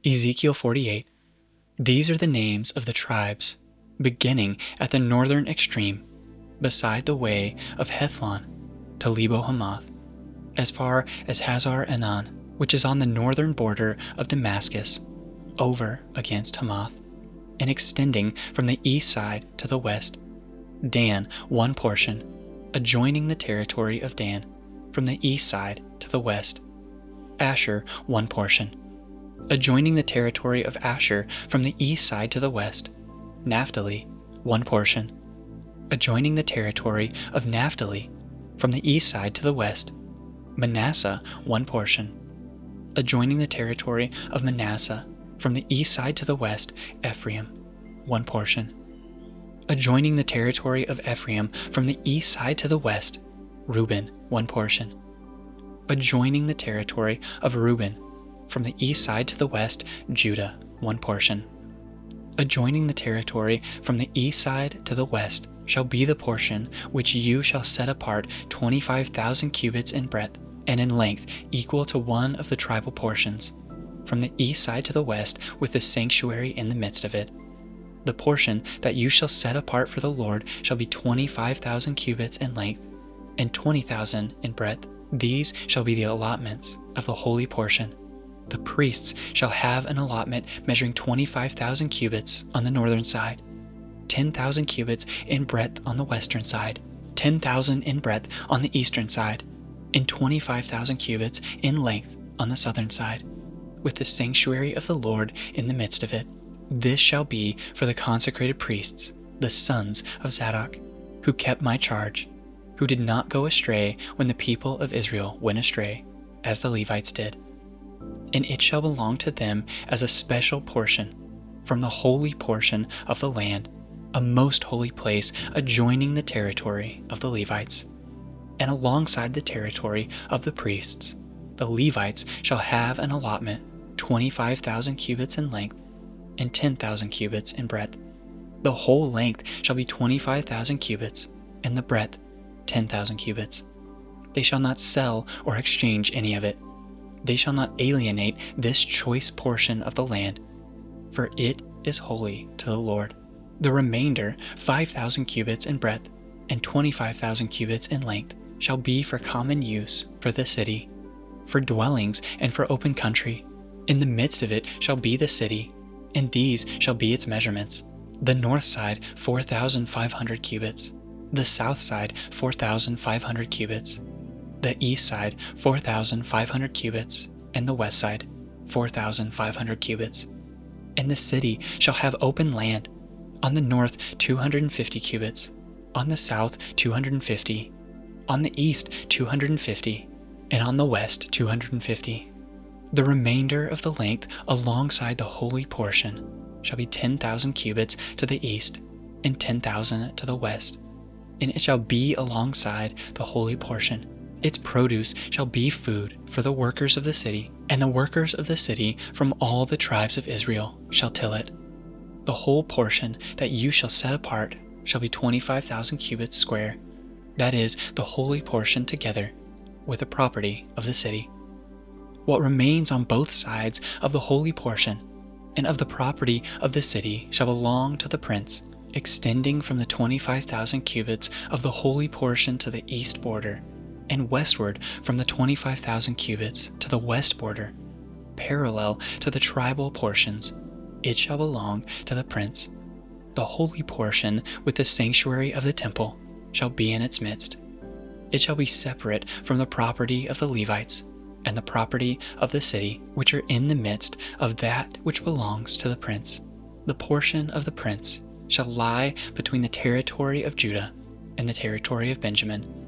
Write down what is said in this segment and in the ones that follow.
Ezekiel 48. These are the names of the tribes, beginning at the northern extreme, beside the way of Hethlon to Lebo Hamath, as far as Hazar Enan, which is on the northern border of Damascus, over against Hamath, and extending from the east side to the west. Dan, one portion, adjoining the territory of Dan, from the east side to the west. Asher, one portion, adjoining the territory of Asher from the east side to the west. Naphtali, one portion, adjoining the territory of Naphtali from the east side to the west. Manasseh, one portion, adjoining the territory of Manasseh from the east side to the west. Ephraim, one portion, adjoining the territory of Ephraim from the east side to the west. Reuben, one portion, adjoining the territory of Reuben from the east side to the west. Judah, one portion, adjoining the territory from the east side to the west, shall be the portion which you shall set apart 25,000 cubits in breadth, and in length equal to one of the tribal portions, from the east side to the west, with the sanctuary in the midst of it. The portion that you shall set apart for the Lord shall be 25,000 cubits in length, and 20,000 in breadth. These shall be the allotments of the holy portion. The priests shall have an allotment measuring 25,000 cubits on the northern side, 10,000 cubits in breadth on the western side, 10,000 in breadth on the eastern side, and 25,000 cubits in length on the southern side, with the sanctuary of the Lord in the midst of it. This shall be for the consecrated priests, the sons of Zadok, who kept my charge, who did not go astray when the people of Israel went astray, as the Levites did. And it shall belong to them as a special portion, from the holy portion of the land, a most holy place adjoining the territory of the Levites. And alongside the territory of the priests, the Levites shall have an allotment 25,000 cubits in length and 10,000 cubits in breadth. The whole length shall be 25,000 cubits, and the breadth 10,000 cubits. They shall not sell or exchange any of it. They shall not alienate this choice portion of the land, for it is holy to the Lord. The remainder, 5,000 cubits in breadth and 25,000 cubits in length, shall be for common use for the city, for dwellings and for open country. In the midst of it shall be the city, and these shall be its measurements. The north side 4,500 cubits, the south side 4,500 cubits, the east side 4,500 cubits, and the west side 4,500 cubits. And the city shall have open land, on the north 250 cubits, on the south 250, on the east 250, and on the west 250. The remainder of the length alongside the holy portion shall be 10,000 cubits to the east, and 10,000 to the west, and it shall be alongside the holy portion. Its produce shall be food for the workers of the city, and the workers of the city from all the tribes of Israel shall till it. The whole portion that you shall set apart shall be 25,000 cubits square, that is, the holy portion together with the property of the city. What remains on both sides of the holy portion and of the property of the city shall belong to the prince, extending from the 25,000 cubits of the holy portion to the east border, and westward from the 25,000 cubits to the west border, parallel to the tribal portions. It shall belong to the prince. The holy portion with the sanctuary of the temple shall be in its midst. It shall be separate from the property of the Levites and the property of the city, which are in the midst of that which belongs to the prince. The portion of the prince shall lie between the territory of Judah and the territory of Benjamin.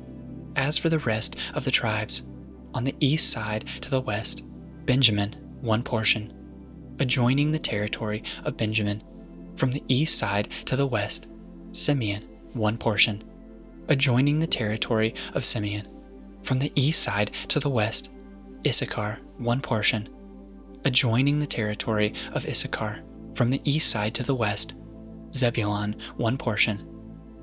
As for the rest of the tribes, on the east side to the west, Benjamin, one portion, adjoining the territory of Benjamin. From the east side to the west, Simeon, one portion, adjoining the territory of Simeon. From the east side to the west, Issachar, one portion, adjoining the territory of Issachar. From the east side to the west, Zebulun, one portion,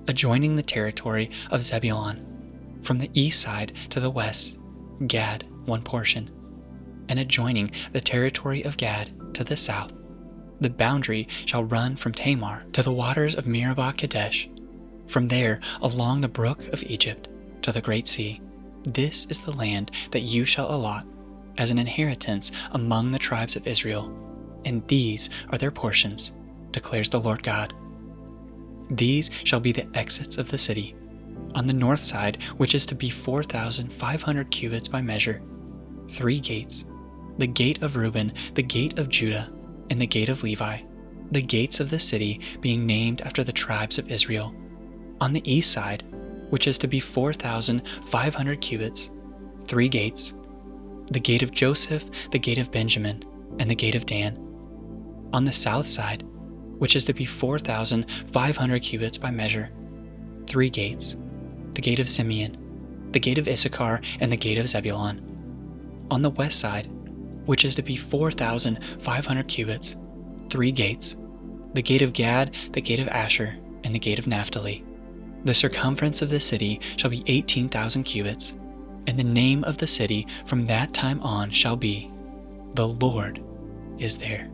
adjoining the territory of Zebulun. From the east side to the west, Gad, one portion, and adjoining the territory of Gad. to the south. The boundary shall run from Tamar to the waters of Meribah Kadesh, from there along the brook of Egypt to the great sea. This is the land that you shall allot as an inheritance among the tribes of Israel, and these are their portions, declares the Lord God. These shall be the exits of the city. On the north side, which is to be 4,500 cubits by measure, 3 gates: the gate of Reuben, the gate of Judah, and the gate of Levi, the gates of the city being named after the tribes of Israel. On the east side, which is to be 4,500 cubits, 3 gates: the gate of Joseph, the gate of Benjamin, and the gate of Dan. On the south side, which is to be 4,500 cubits by measure, 3 gates: the gate of Simeon, the gate of Issachar, and the gate of Zebulun. On the west side, which is to be 4,500 cubits, 3 gates: the gate of Gad, the gate of Asher, and the gate of Naphtali. The circumference of the city shall be 18,000 cubits, and the name of the city from that time on shall be, The Lord is there.